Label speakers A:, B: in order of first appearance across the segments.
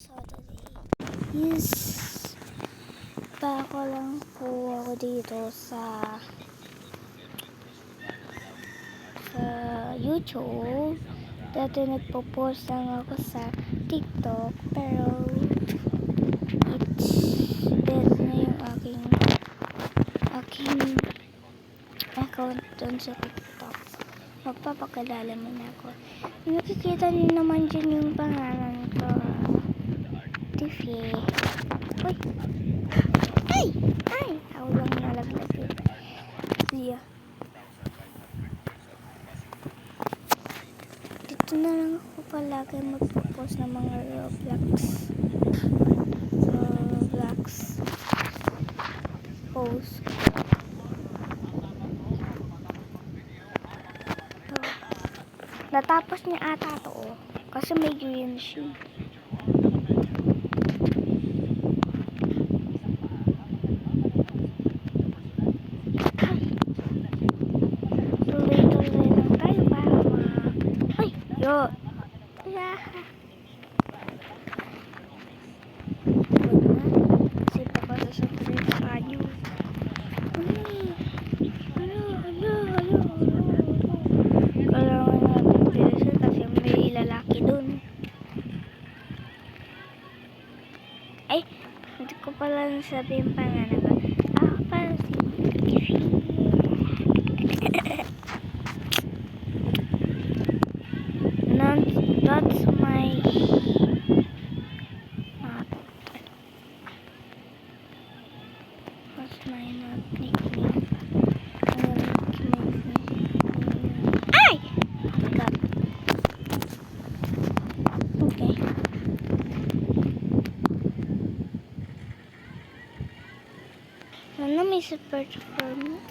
A: Saturday is bako lang po ako dito sa YouTube. Dati nagpo-post lang ako sa TikTok, pero it's dead na yung aking account dun sa TikTok. Magpapakilala mo na ako. Nakikita niyo naman dyan yung pangalan ko. Tiffy. Uy! Ay! Ay! Ako lang nalaglag yun. Siya. Dito na lang ako palagi magpo-post ng mga Roblox post. Natapos niya ata to, kasi may green sheet. Tuloy-tuloy lang tayo para ay! Yo! Yeah! Sipa ko sa tuloy tayo. Kailangan natin bilisan kasi may lalaki dun. Ay! Hindi ko pala nasabi yung pangalan ko. Ako pala si Tiffy. That's my nickname. Ay! God. Okay. Ano may support for me?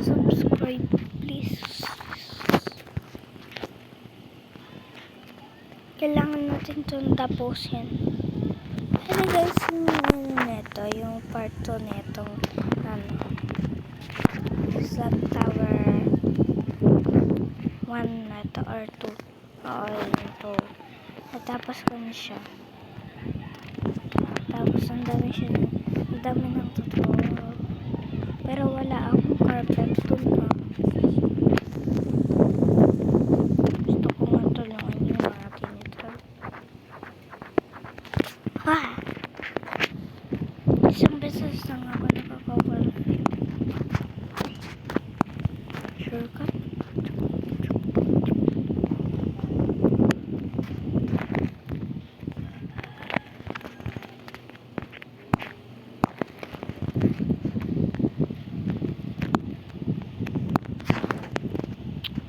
A: Subscribe, please. Kailangan natin itong tapusin. Hello guys, neto, yung part 2 netong Slap Tower 1 neto or 2. Oo, yun to. Natapos ko na siya. Tapos ang dami ng tutorial. Pero wala akong carpet tool na. Gusto ko matulungan yung mga tinito. Ha! Isang beses lang ako nakakawal. Shortcut.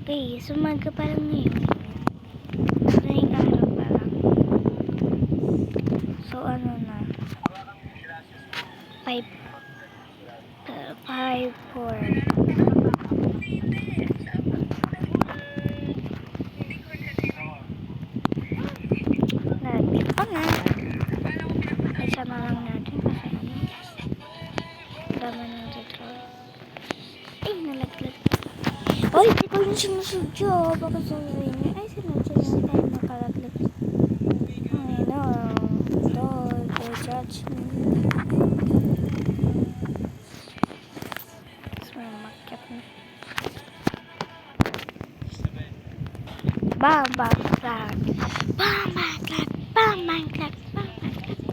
A: Okay, sumaga pa lang ngayon. Maraming araw pa lang. So, ano na? 5, 4. Nag-click na. Isa na lang natin kasi dami ng tutorial. Ay, nalaglag. Ay, di ko yung sinusudyo. Baka sabihin niya, ay, sinusudyo na tayo nakalaglag. I know. Don't judge me. May makyat na. Bam, bam, clag. Bam, bam, clag. Bam, bam, clag. Bam, bam, clag.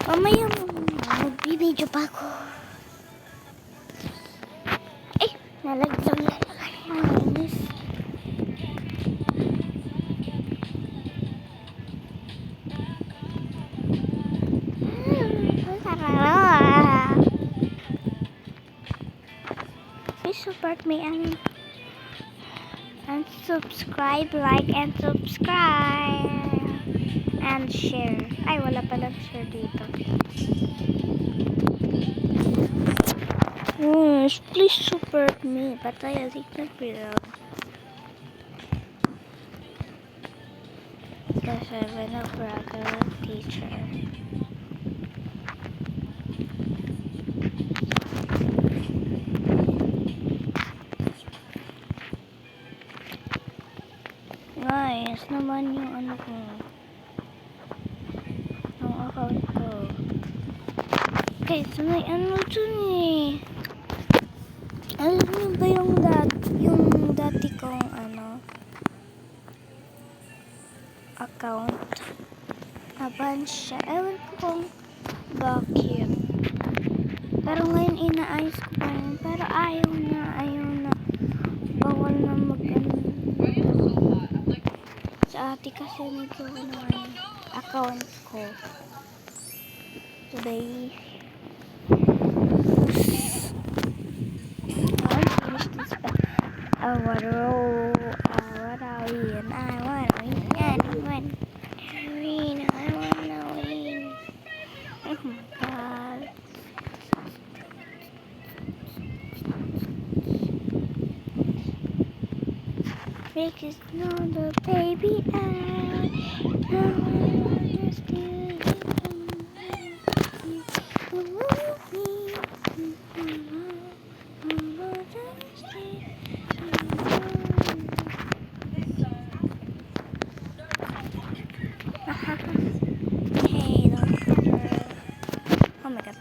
A: Mamaya magbibideo pa ako. Eh, nalaglag na. Nainis. Please support me and subscribe, like, and subscribe. And share. Ay, wala palang share dito. Please support me. Patay, azik na vlog. Kasi I'm a brother teacher. account ko. Guys, may ano dun eh. Alam niyo ba yung dati kong account? Naban siya. Ewan ko kung bakit. Pero ngayon inaayos ko pa rin. Pero ayaw na. Bawal na sa ate kasi medyo account ko. Today. I wanna roll. Oh my god. Make it know the baby Hey, oh my god.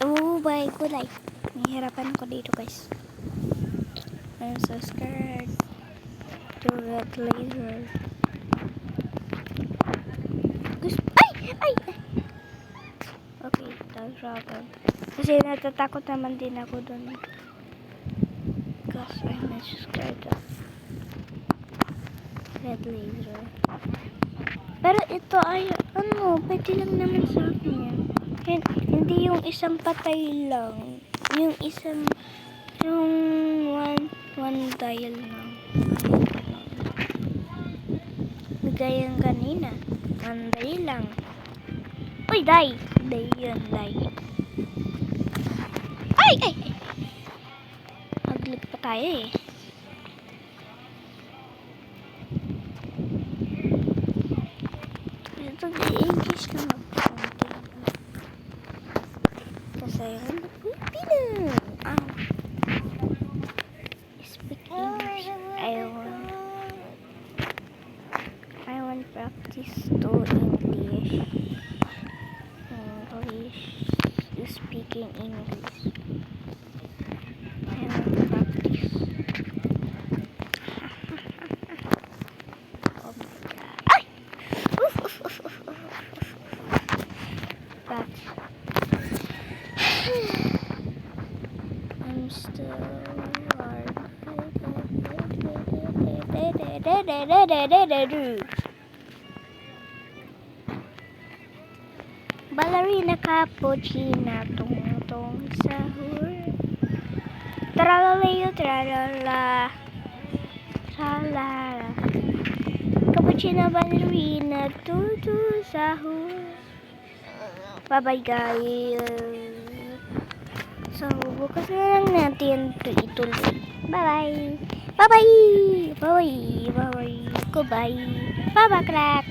A: Oh my god. May hirapan ko dito, guys. I'm so scared to get laser. Ay! Okay, that's problem. Kasi natatakot naman din ako dun. Because I'm not scared of red laser. Pero ito ay, pwede lang naman sa akin yan. Hindi yung isang patay lang. Yung one dial lang. Bigay yung kanina. One dial lang. Uy, die! Die yun, die. Ay! Maglig pa tayo eh. Ito, di-English na mag-konti. Kasi yun, Filipino. Speak English. I want practice to English. Speaking English. I want practice. Oh my god. Ay! But I'm still hard. Ballerina cappuccina, tong sahur. Tralalayo, tralala. Tralala. Cappuccino, ballerina, tutu, sahur. Bye-bye, guys. So, bukas na lang natin ito ituloy. Bye-bye. Bye-bye. Bye-bye. Bye-bye. Goodbye. Bye-bye, crack.